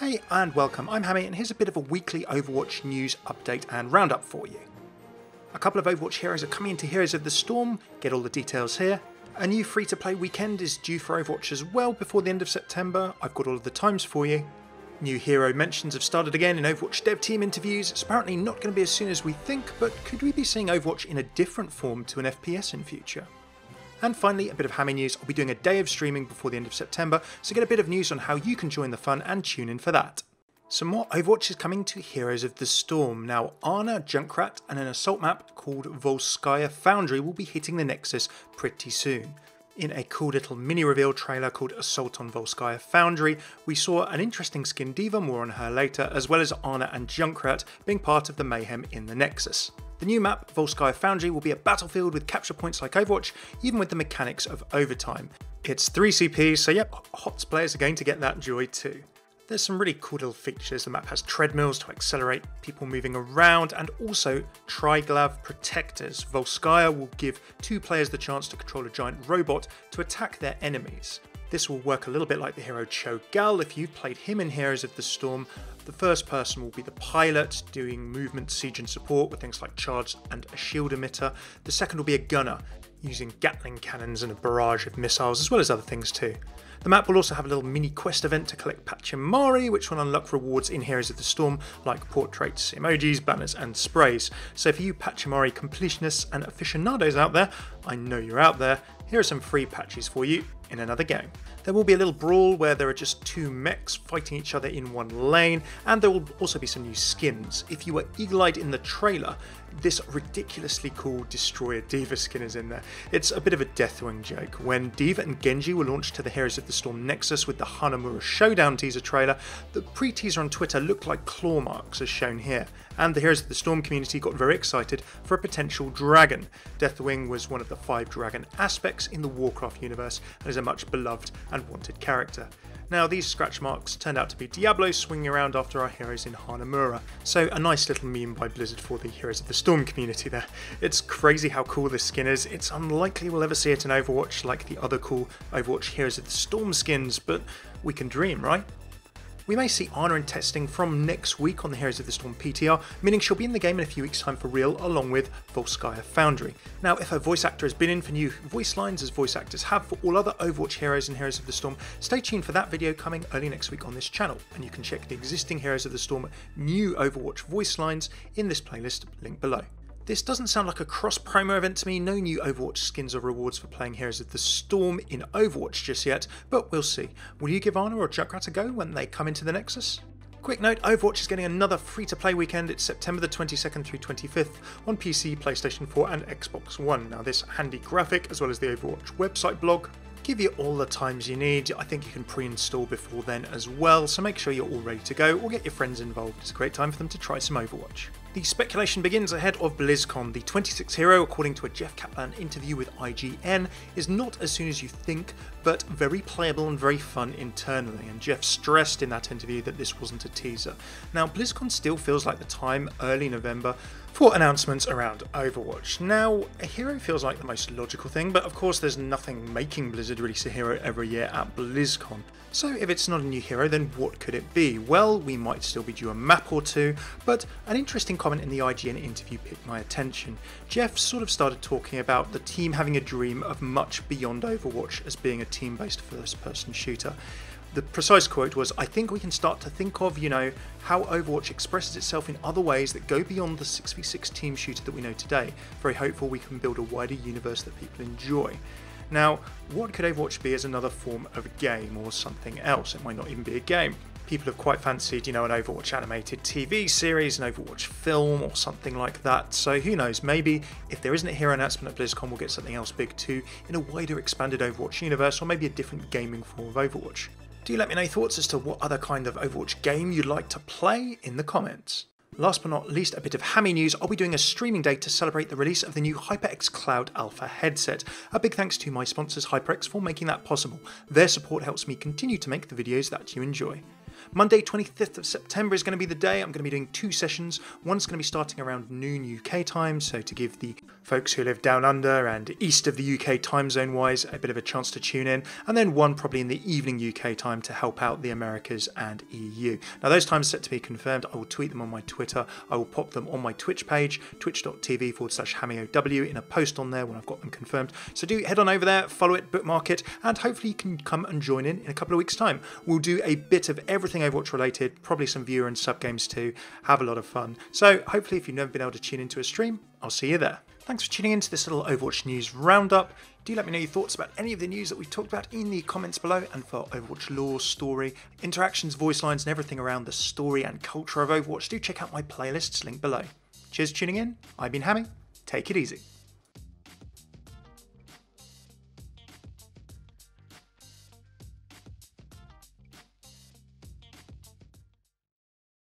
Hey and welcome, I'm Hammeh and here's a bit of a weekly Overwatch news update and roundup for you. A couple of Overwatch heroes are coming into Heroes of the Storm, get all the details here. A new free-to-play weekend is due for Overwatch as well before the end of September, I've got all of the times for you. New hero mentions have started again in Overwatch dev team interviews. It's apparently not going to be as soon as we think, but could we be seeing Overwatch in a different form to an FPS in future? And finally, a bit of Hammeh news. I'll be doing a day of streaming before the end of September, so get a bit of news on how you can join the fun and tune in for that. Some more Overwatch is coming to Heroes of the Storm. Now, Ana, Junkrat and an assault map called Volskaya Foundry will be hitting the Nexus pretty soon. In a cool little mini reveal trailer called Assault on Volskaya Foundry, we saw an interesting skin diva, more on her later, as well as Ana and Junkrat being part of the mayhem in the Nexus. The new map, Volskaya Foundry, will be a battlefield with capture points like Overwatch, even with the mechanics of overtime. It's 3 CPs, so yep, HOTS players are going to get that joy too. There's some really cool little features. The map has treadmills to accelerate people moving around, and also Triglav protectors. Volskaya will give 2 players the chance to control a giant robot to attack their enemies. This will work a little bit like the hero Cho'Gall. If you've played him in Heroes of the Storm, the first person will be the pilot, doing movement, siege and support with things like charge and a shield emitter. The second will be a gunner, using Gatling cannons and a barrage of missiles, as well as other things too. The map will also have a little mini quest event to collect Pachimari, which will unlock rewards in Heroes of the Storm, like portraits, emojis, banners and sprays. So for you Pachimari completionists and aficionados out there, I know you're out there, here are some free patches for you in another game. There will be a little brawl where there are just 2 mechs fighting each other in one lane, and there will also be some new skins. If you were eagle-eyed in the trailer, this ridiculously cool Destroyer D.Va skin is in there. It's a bit of a Deathwing joke. When D.Va and Genji were launched to the Heroes of the Storm Nexus with the Hanamura Showdown teaser trailer, the pre-teaser on Twitter looked like claw marks as shown here, and the Heroes of the Storm community got very excited for a potential dragon. Deathwing was one of the 5 dragon aspects in the Warcraft universe and is a much beloved and wanted character. Now these scratch marks turned out to be Diablo swinging around after our heroes in Hanamura, so a nice little meme by Blizzard for the Heroes of the Storm community there. It's crazy how cool this skin is. It's unlikely we'll ever see it in Overwatch like the other cool Overwatch Heroes of the Storm skins, but we can dream, right? We may see Ana in testing from next week on the Heroes of the Storm PTR, meaning she'll be in the game in a few weeks' time for real, along with Volskaya Foundry. Now, if her voice actor has been in for new voice lines, as voice actors have for all other Overwatch heroes and Heroes of the Storm, stay tuned for that video coming early next week on this channel, and you can check the existing Heroes of the Storm new Overwatch voice lines in this playlist, link below. This doesn't sound like a cross-promo event to me, no new Overwatch skins or rewards for playing Heroes of the Storm in Overwatch just yet, but we'll see. Will you give Ana or Junkrat a go when they come into the Nexus? Quick note, Overwatch is getting another free-to-play weekend. It's September the 22nd through 25th on PC, PlayStation 4 and Xbox One. Now this handy graphic, as well as the Overwatch website blog, give you all the times you need. I think you can pre-install before then as well, so make sure you're all ready to go or get your friends involved. It's a great time for them to try some Overwatch. The speculation begins ahead of Blizzcon. The 26th hero, according to a Jeff Kaplan interview with IGN, is not as soon as you think, but very playable and very fun internally, and Jeff stressed in that interview that this wasn't a teaser. Now, Blizzcon still feels like the time, early November, for announcements around Overwatch. Now, a hero feels like the most logical thing, but of course there's nothing making Blizzard release a hero every year at BlizzCon. So if it's not a new hero, then what could it be? Well, we might still be due a map or two, but an interesting comment in the IGN interview picked my attention. Jeff sort of started talking about the team having a dream of much beyond Overwatch as being a team-based first-person shooter. The precise quote was, "I think we can start to think of, how Overwatch expresses itself in other ways that go beyond the 6v6 team shooter that we know today. Very hopeful we can build a wider universe that people enjoy." Now, what could Overwatch be as another form of a game or something else? It might not even be a game. People have quite fancied, an Overwatch animated TV series, an Overwatch film or something like that. So who knows, maybe if there isn't a hero announcement at BlizzCon, we'll get something else big too in a wider expanded Overwatch universe, or maybe a different gaming form of Overwatch. Do let me know your thoughts as to what other kind of Overwatch game you'd like to play in the comments. Last but not least, a bit of Hammeh news. I'll be doing a streaming day to celebrate the release of the new HyperX Cloud Alpha headset. A big thanks to my sponsors HyperX for making that possible. Their support helps me continue to make the videos that you enjoy. Monday 25th of September is going to be the day. I'm going to be doing 2 sessions. One's going to be starting around noon UK time, so to give the folks who live down under and east of the UK time zone wise a bit of a chance to tune in, and then one probably in the evening UK time to help out the Americas and EU. Now those times are set to be confirmed. I will tweet them on my Twitter. I will pop them on my Twitch page, twitch.tv/HammehOW, in a post on there when I've got them confirmed. So do head on over there, follow it, bookmark it, and hopefully you can come and join in a couple of weeks' time. We'll do a bit of everything Overwatch related, probably some viewer and sub games too. Have a lot of fun. So hopefully if you've never been able to tune into a stream, I'll see you there. Thanks for tuning into this little Overwatch news roundup. Do let me know your thoughts about any of the news that we've talked about in the comments below, and for Overwatch lore, story, interactions, voice lines, and everything around the story and culture of Overwatch, do check out my playlists linked below. Cheers for tuning in. I've been Hammeh. Take it easy.